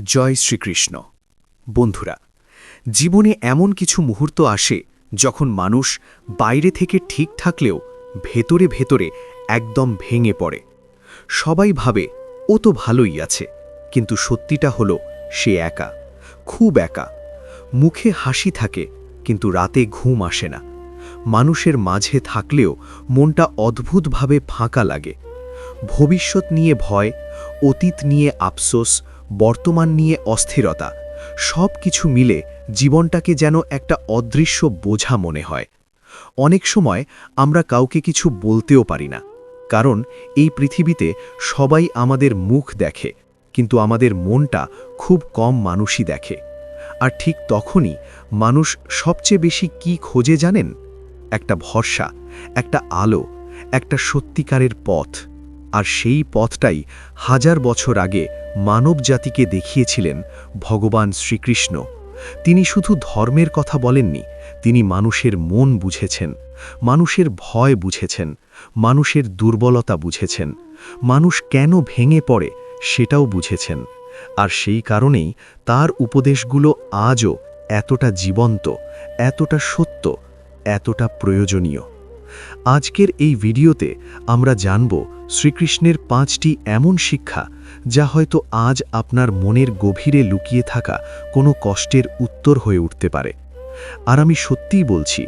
জয় শ্রীকৃষ্ণ। বন্ধুরা, জীবনে এমন কিছু মুহূর্ত আসে যখন মানুষ বাইরে থেকে ঠিক থাকলেও ভেতরে ভেতরে একদম ভেঙে পড়ে। সবাই ভাবে ও তো ভালোই আছে, কিন্তু সত্যিটা হলো সে একা, খুব একা। মুখে হাসি থাকে কিন্তু রাতে ঘুম আসে না। মানুষের মাঝে থাকলেও মনটা অদ্ভুতভাবে ফাঁকা লাগে। ভবিষ্যৎ নিয়ে ভয়, অতীত নিয়ে আফসোস, বর্তমান নিয়ে অস্থিরতা, সব কিছু মিলে জীবনটাকে যেন একটা অদৃশ্য বোঝা মনে হয়। অনেক সময় আমরা কাউকে কিছু বলতেও পারি না, কারণ এই পৃথিবীতে সবাই আমাদের মুখ দেখে, কিন্তু আমাদের মনটা খুব কম মানুষই দেখে। আর ঠিক তখনই মানুষ সবচেয়ে বেশি কি খোঁজে জানেন? একটা ভরসা, একটা আলো, একটা সত্যিকারের পথ। আর সেই পথটাই হাজার বছর আগে মানব জাতিকে দেখিয়েছিলেন ভগবান শ্রীকৃষ্ণ। তিনি শুধু ধর্মের কথা বলেননি, তিনি মানুষের মন বুঝেছেন, মানুষের ভয় বুঝেছেন, মানুষের দুর্বলতা বুঝেছেন, মানুষ কেন ভেঙে পড়ে সেটাও বুঝেছেন। আর সেই কারণেই তার উপদেশগুলো আজও এতটা জীবন্ত, এতটা সত্য, এতটা প্রয়োজনীয়। আজকের এই ভিডিওতে আমরা জানব শ্রীকৃষ্ণের 5টি এমন শিক্ষা যা হয়তো আজ আপনার মনের গভীরে লুকিয়ে থাকা কোনো কষ্টের উত্তর হয়ে উঠতে পারে। আর আমি সত্যিই বলছি,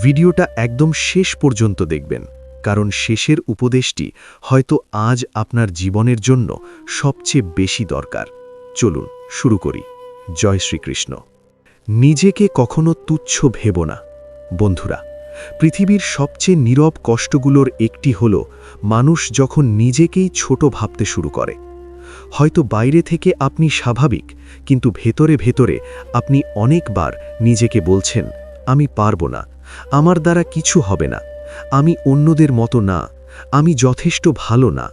ভিডিওটা একদম শেষ পর্যন্ত দেখবেন, কারণ শেষের উপদেশটি হয়তো আজ আপনার জীবনের জন্য সবচেয়ে বেশি দরকার। চলুন শুরু করি। জয় শ্রীকৃষ্ণ। নিজেকে কখনো তুচ্ছ ভেবো না। বন্ধুরা, পৃথিবীর সবচেয়ে নীরব কষ্টগুলোর একটি হল মানুষ যখন নিজেকেই ছোট ভাবতে শুরু করে। হয়তো বাইরে থেকে আপনি স্বাভাবিক, কিন্তু ভেতরে ভেতরে আপনি অনেকবার নিজেকে বলছেন, আমি পারব না, আমার দ্বারা কিছু হবে না, আমি অন্যদের মতো না, আমি যথেষ্ট ভালো না।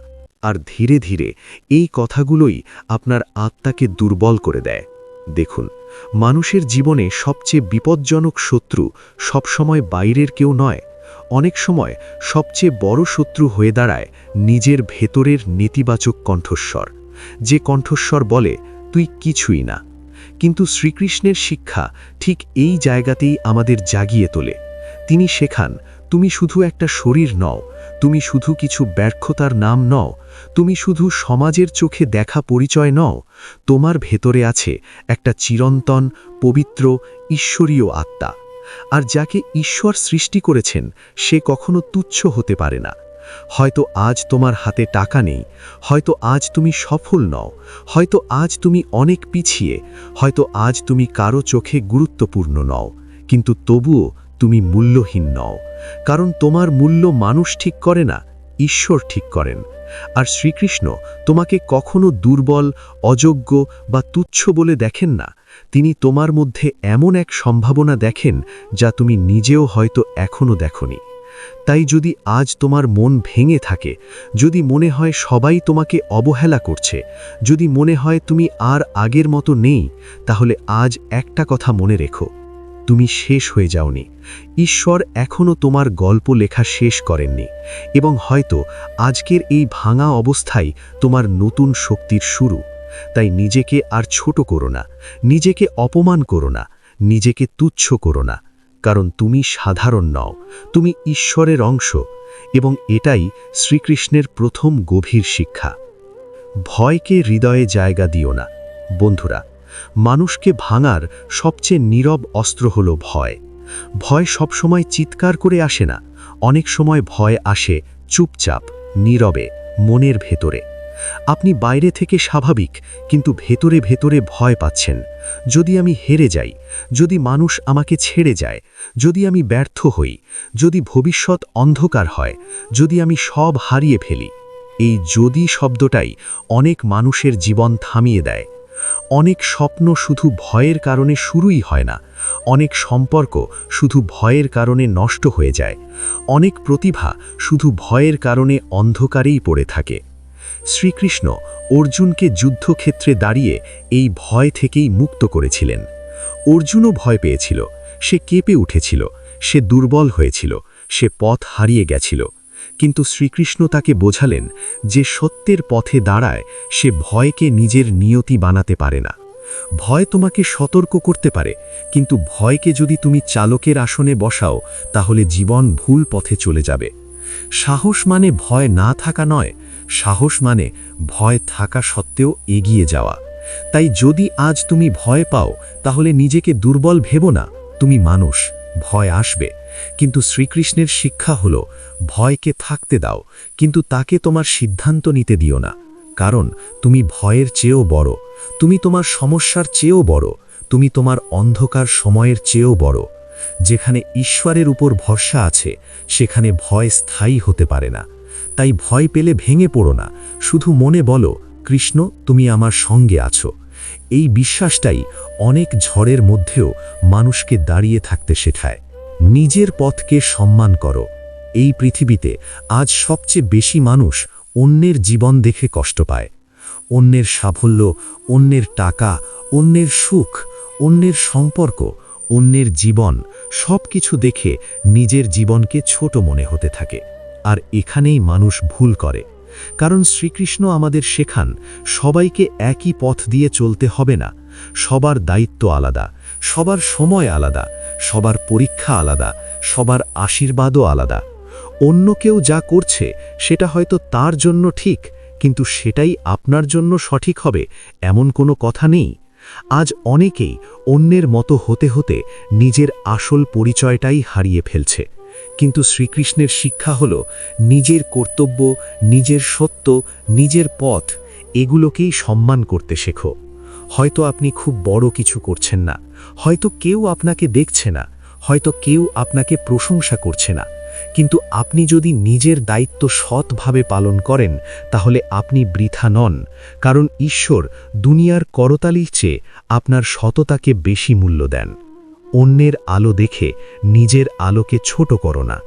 আর ধীরে ধীরে এই কথাগুলোই আপনার আত্মাকে দুর্বল করে দেয়। দেখুন, মানুষের জীবনে সবচেয়ে বিপজ্জনক শত্রু সবসময় বাইরের কেউ নয়। অনেক সময় সবচেয়ে বড় শত্রু হয়ে দাঁড়ায় নিজের ভেতরের নেতিবাচক কণ্ঠস্বর, যে কণ্ঠস্বর বলে তুই কিছুই না। কিন্তু শ্রীকৃষ্ণের শিক্ষা ঠিক এই জায়গাতেই আমাদের জাগিয়ে তোলে। তিনি শেখান, তুমি শুধু একটা শরীর নও, তুমি শুধু কিছু ব্যর্থতার নাম নও, তুমি শুধু সমাজের চোখে দেখা পরিচয় নও। তোমার ভেতরে আছে একটা চিরন্তন, পবিত্র, ঈশ্বরীয় আত্মা। আর যাকে ঈশ্বর সৃষ্টি করেছেন সে কখনো তুচ্ছ হতে পারে না। হয়তো আজ তোমার হাতে টাকা নেই, হয়তো আজ তুমি সফল নও, হয়তো আজ তুমি অনেক পিছিয়ে, হয়তো আজ তুমি কারো চোখে গুরুত্বপূর্ণ নও, কিন্তু তবুও তুমি মূল্যহীন নও। কারণ তোমার মূল্য মানুষ ঠিক করে না, ঈশ্বর ঠিক করেন। আর শ্রীকৃষ্ণ তোমাকে কখনো দুর্বল, অযোগ্য বা তুচ্ছ বলে দেখেন না। তিনি তোমার মধ্যে এমন এক সম্ভাবনা দেখেন যা তুমি নিজেও হয়তো এখনো দেখোনি। তাই যদি আজ তোমার মন ভেঙে থাকে, যদি মনে হয় সবাই তোমাকে অবহেলা করছে, যদি মনে হয় তুমি আর আগের মতো নেই, তাহলে আজ একটা কথা মনে রেখো, তুমি শেষ হয়ে যাওনি। ঈশ্বর এখনও তোমার গল্প লেখা শেষ করেননি, এবং হয়তো আজকের এই ভাঙা অবস্থাই তোমার নতুন শক্তির শুরু। তাই নিজেকে আর ছোট করো না, নিজেকে অপমান করো না, নিজেকে তুচ্ছ করো না, কারণ তুমি সাধারণ নও, তুমি ঈশ্বরের অংশ। এবং এটাই শ্রীকৃষ্ণের প্রথম গভীর শিক্ষা। ভয়কে হৃদয়ে জায়গা দিও না। বন্ধুরা, মানুষকে ভাঙার সবচেয়ে নীরব অস্ত্র হলো ভয়। ভয় সবসময় চিৎকার করে আসে না, অনেক সময় ভয় আসে চুপচাপ, নীরবে, মনের ভেতরে। আপনি বাইরে থেকে স্বাভাবিক, কিন্তু ভেতরে ভেতরে ভয় পাচ্ছেন। যদি আমি হেরে যাই, যদি মানুষ আমাকে ছেড়ে যায়, যদি আমি ব্যর্থ হই, যদি ভবিষ্যৎ অন্ধকার হয়, যদি আমি সব হারিয়ে ফেলি। এই যদি শব্দটাই অনেক মানুষের জীবন থামিয়ে দেয়। অনেক স্বপ্ন শুধু ভয়ের কারণে শুরুই হয় না, অনেক সম্পর্ক শুধু ভয়ের কারণে নষ্ট হয়ে যায়, অনেক প্রতিভা শুধু ভয়ের কারণে অন্ধকারেই পড়ে থাকে। শ্রীকৃষ্ণ অর্জুনকে যুদ্ধক্ষেত্রে দাঁড়িয়ে এই ভয় থেকেই মুক্ত করেছিলেন। অর্জুনও ভয় পেয়েছিল, সে কেঁপে উঠেছিল, সে দুর্বল হয়েছিল, সে পথ হারিয়ে গেছিল। কিন্তু শ্রীকৃষ্ণ তাকে বোঝালেন যে সত্যের পথে দাঁড়ায় সে ভয়কে নিজের নিয়তি বানাতে পারে না। ভয় তোমাকে সতর্ক করতে পারে, কিন্তু ভয়কে যদি তুমি চালকের আসনে বসাও তাহলে জীবন ভুল পথে চলে যাবে। সাহস মানে ভয় না থাকা নয়, সাহস মানে ভয় থাকা সত্ত্বেও এগিয়ে যাওয়া। তাই যদি আজ তুমি ভয় পাও তাহলে নিজেকে দুর্বল ভেবো না, তুমি মানুষ, ভয় আসবে। কিন্তু শ্রীকৃষ্ণের শিক্ষা হলো ভয়কে থাকতে দাও, কিন্তু তাকে তোমার সিদ্ধান্ত নিতে দিও না। কারণ তুমি ভয়ের চেয়েও বড়, তুমি তোমার সমস্যার চেয়েও বড়, তুমি তোমার অন্ধকার সময়ের চেয়েও বড়। যেখানে ঈশ্বরের উপর ভরসা আছে সেখানে ভয় স্থায়ী হতে পারে না। তাই ভয় পেলে ভেঙে পড়ো না, শুধু মনে বলো, কৃষ্ণ তুমি আমার সঙ্গে আছো। এই বিশ্বাসটাই অনেক ঝড়ের মধ্যেও মানুষকে দাঁড়িয়ে থাকতে শেখায়। নিজের পথকে সম্মান করো। এই পৃথিবীতে আজ সবচেয়ে বেশি মানুষ অন্যের জীবন দেখে কষ্ট পায়। অন্যের সাফল্য, অন্যের টাকা, অন্যের সুখ, অন্যের সম্পর্ক, অন্যের জীবন সব কিছু দেখে নিজের জীবনকে ছোট মনে হতে থাকে। আর এখানেই মানুষ ভুল করে। কারণ শ্রীকৃষ্ণ আমাদের শেখান সবাইকে একই পথ দিয়ে চলতে হবে না। সবার দায়িত্ব আলাদা, সবার সময় আলাদা, সবার পরীক্ষা আলাদা, সবার আশীর্বাদও আলাদা। অন্য কেউ যা করছে সেটা হয়তো তার জন্য ঠিক, কিন্তু সেটাই আপনার জন্য সঠিক হবে এমন কোনো কথা নেই। আজ অনেকেই অন্যের মতো হতে হতে নিজের আসল পরিচয়টাই হারিয়ে ফেলছে। কিন্তু শ্রীকৃষ্ণের শিক্ষা হলো নিজের কর্তব্য, নিজের সত্য, নিজের পথ, এগুলোকেই সম্মান করতে শেখো। হয়তো আপনি খুব বড় কিছু করছেন না, হয়তো কেউ আপনাকে দেখছে না, হয়তো কেউ আপনাকে প্রশংসা করছে না, কিন্তু আপনি যদি নিজের দায়িত্ব সৎভাবে পালন করেন তাহলে আপনি বৃথা নন। কারণ ঈশ্বর দুনিয়ার করতালির চেয়ে আপনার সততাকে বেশি মূল্য দেন। অন্যের আলো দেখে নিজের আলোকে ছোট করো না।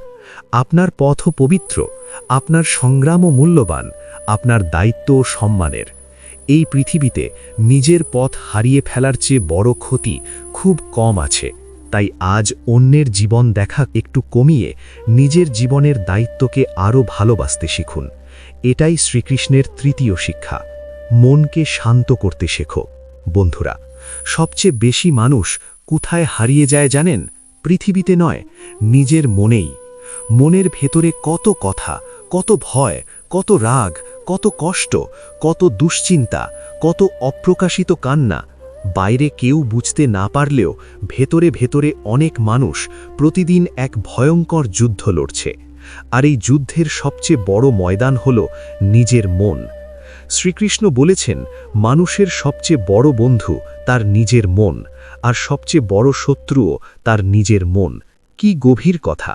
আপনার পথও পবিত্র, আপনার সংগ্রামও মূল্যবান, আপনার দায়িত্বও সম্মানের। এই পৃথিবীতে নিজের পথ হারিয়ে ফেলার চেয়ে বড় ক্ষতি খুব কম আছে। তাই আজ অন্যের জীবন দেখা একটু কমিয়ে নিজের জীবনের দায়িত্বকে আরও ভালোবাসতে শিখুন। এটাই শ্রীকৃষ্ণের তৃতীয় শিক্ষা। মনকে শান্ত করতে শেখো। বন্ধুরা, সবচেয়ে বেশি মানুষ কোথায় হারিয়ে যায় জানেন? পৃথিবীতে নয়, নিজের মনেই। মনের ভেতরে কত কথা, কত ভয়, কত রাগ, কত কষ্ট, কত দুশ্চিন্তা, কত অপ্রকাশিত কান্না। বাইরে কেউ বুঝতে না পারলেও ভেতরে ভেতরে অনেক মানুষ প্রতিদিন এক ভয়ঙ্কর যুদ্ধ লড়ছে। আর এই যুদ্ধের সবচেয়ে বড় ময়দান হল নিজের মন। শ্রীকৃষ্ণ বলেছেন, মানুষের সবচেয়ে বড় বন্ধু তার নিজের মন, আর সবচেয়ে বড় শত্রুও তার নিজের মন। কি গভীর কথা!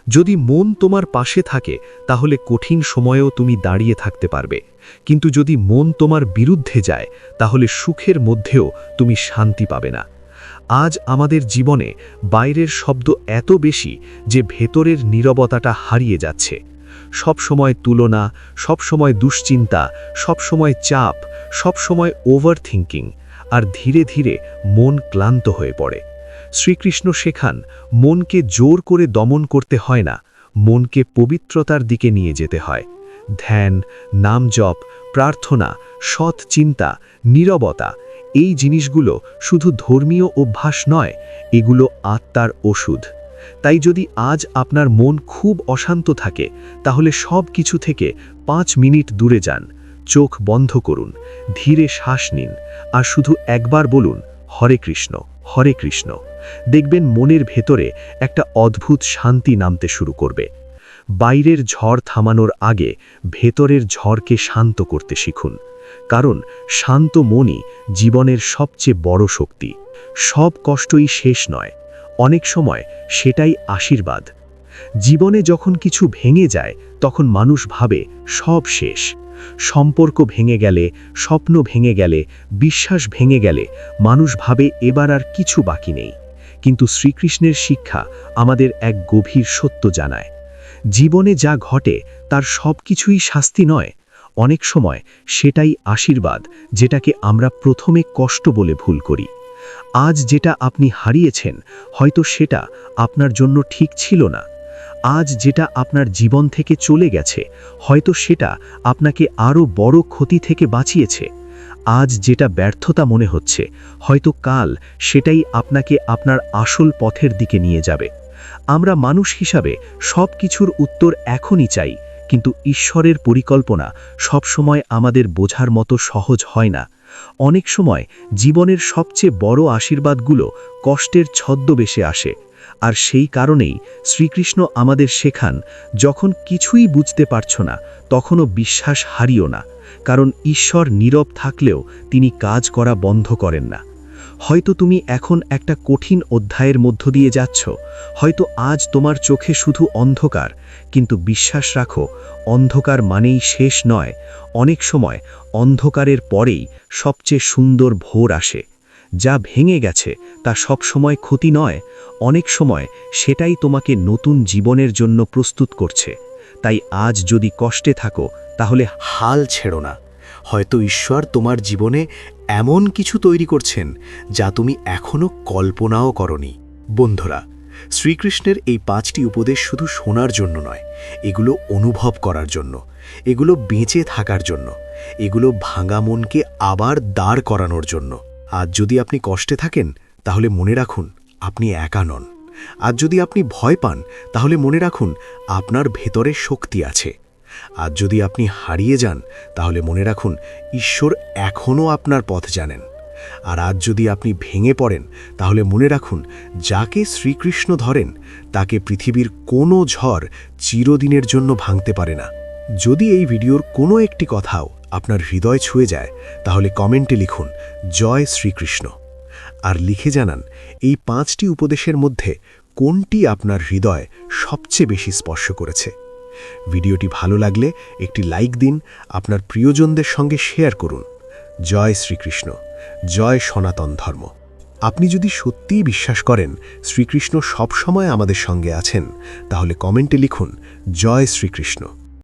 যদি মন তোমার পাশে থাকে তাহলে কঠিন সময়েও তুমি দাঁড়িয়ে থাকতে পারবে, কিন্তু যদি মন তোমার বিরুদ্ধে যায় তাহলে সুখের মধ্যেও তুমি শান্তি পাবে না। আজ আমাদের জীবনে বাইরের শব্দ এত বেশি যে ভেতরের নীরবতাটা হারিয়ে যাচ্ছে। সব সময় তুলনা, সব সময় দুশ্চিন্তা, সব সময় চাপ, সব সময় ওভারথিংকিং, আর ধীরে ধীরে মন ক্লান্ত হয়ে পড়ে। শ্রীকৃষ্ণ শেখান, মনকে জোর করে দমন করতে হয় না, মনকে পবিত্রতার দিকে নিয়ে যেতে হয়। ধ্যান, নাম জপ, প্রার্থনা, সৎ চিন্তা, নীরবতা, এই জিনিসগুলো শুধু ধর্মীয় অভ্যাস নয়, এগুলো আত্মার ওষুধ। তাই যদি আজ আপনার মন খুব অশান্ত থাকে তাহলে সব কিছু থেকে 5 মিনিট দূরে যান, চোখ বন্ধ করুন, ধীরে শ্বাস নিন, আর শুধু একবার বলুন, হরে কৃষ্ণ, হরে কৃষ্ণ। দেখবেন মনের ভেতরে একটা অদ্ভুত শান্তি নামতে শুরু করবে। বাইরের ঝড় থামানোর আগে ভেতরের ঝড়কে শান্ত করতে শিখুন। কারণ শান্ত মনই জীবনের সবচেয়ে বড় শক্তি। সব কষ্টই শেষ নয়, অনেক সময় সেটাই আশীর্বাদ। জীবনে যখন কিছু ভেঙে যায় তখন মানুষ ভাবে সব শেষ। সম্পর্ক ভেঙে গেলে, স্বপ্ন ভেঙে গেলে, বিশ্বাস ভেঙে গেলে মানুষ ভাবে এবার আর কিছু বাকি নেই। কিন্তু শ্রীকৃষ্ণের শিক্ষা আমাদের এক গভীর সত্য জানায়, জীবনে যা ঘটে তার সব কিছুই শাস্তি নয়, অনেক সময় সেটাই আশীর্বাদ, যেটাকে আমরা প্রথমে কষ্ট বলে ভুল করি। আজ যেটা আপনি হারিয়েছেন হয়তো সেটা আপনার জন্য ঠিক ছিল না। আজ যেটা আপনার জীবন থেকে চলে গেছে হয়তো সেটা আপনাকে আরও বড় ক্ষতি থেকে বাঁচিয়েছে। আজ যেটা ব্যর্থতা মনে হচ্ছে হয়তো কাল সেটাই আপনাকে আপনার আসল পথের দিকে নিয়ে যাবে। আমরা মানুষ হিসাবে সব কিছুর উত্তর এখনই চাই, কিন্তু ঈশ্বরের পরিকল্পনা সবসময় আমাদের বোঝার মতো সহজ হয় না। অনেক সময় জীবনের সবচেয়ে বড় আশীর্বাদগুলো কষ্টের ছদ্মবেশে আসে। আর সেই কারণেই শ্রীকৃষ্ণ আমাদের শেখান, যখন কিছুই বুঝতে পারছো না তখনও বিশ্বাস হারিও না, কারণ ঈশ্বর নীরব থাকলেও তিনি কাজ করা বন্ধ করেন না। হয়তো তুমি এখন একটা কঠিন অধ্যায়ের মধ্য দিয়ে যাচ্ছ, হয়তো আজ তোমার চোখে শুধু অন্ধকার, কিন্তু বিশ্বাস রাখো, অন্ধকার মানেই শেষ নয়। অনেক সময় অন্ধকারের পরেই সবচেয়ে সুন্দর ভোর আসে। যা ভেঙে গেছে তা সবসময় ক্ষতি নয়, অনেক সময় সেটাই তোমাকে নতুন জীবনের জন্য প্রস্তুত করছে। তাই আজ যদি কষ্টে থাকো তাহলে হাল ছেড়ো না। হয়তো ঈশ্বর তোমার জীবনে এমন কিছু তৈরি করছেন যা তুমি এখনো কল্পনাও করনি। বন্ধুরা, শ্রীকৃষ্ণের এই 5টি উপদেশ শুধু শোনার জন্য নয়, এগুলো অনুভব করার জন্য, এগুলো বেঁচে থাকার জন্য, এগুলো ভাঙা মনকে আবার দাঁড় করানোর জন্য। আজ যদি আপনি কষ্টে থাকেন তাহলে মনে রাখুন আপনি একা নন। আজ যদি আপনি ভয় পান তাহলে মনে রাখুন আপনার ভেতরে শক্তি আছে। আজ যদি আপনি হারিয়ে যান তাহলে মনে রাখুন ঈশ্বর এখনও আপনার পথ জানেন। আর আজ যদি আপনি ভেঙে পড়েন তাহলে মনে রাখুন যাকে শ্রীকৃষ্ণ ধরেন তাকে পৃথিবীর কোনো ঝড় চিরদিনের জন্য ভাঙতে পারে না। যদি এই ভিডিওর কোনো একটি কথাও আপনার হৃদয় ছুঁয়ে যায় তাহলে কমেন্টে লিখুন জয় শ্রীকৃষ্ণ। আর লিখে জানান এই 5টি উপদেশের মধ্যে কোনটি আপনার হৃদয় সবচেয়ে বেশি স্পর্শ করেছে। ভিডিওটি ভালো লাগলে একটি লাইক দিন, আপনার প্রিয়জনদের সঙ্গে শেয়ার করুন। জয় শ্রীকৃষ্ণ, জয় সনাতন ধর্ম। আপনি যদি সত্যিই বিশ্বাস করেন শ্রীকৃষ্ণ সবসময় আমাদের সঙ্গে আছেন, তাহলে কমেন্টে লিখুন জয় শ্রীকৃষ্ণ।